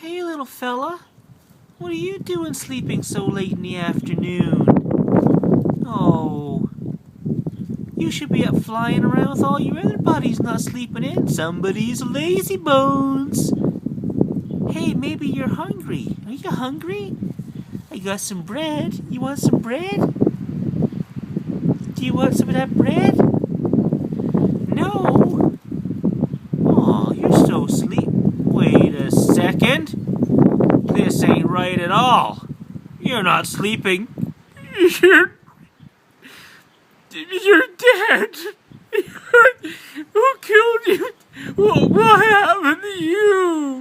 Hey, little fella. What are you doing sleeping so late in the afternoon? Oh, you should be up flying around with all your other buddies not sleeping in. Somebody's lazy bones. Hey, maybe you're hungry. Are you hungry? I got some bread. You want some bread? Do you want some of that bread? No. Oh, you're so asleep. Wait a second. This ain't right at all. You're not sleeping. You're dead. Who killed you? What happened to you?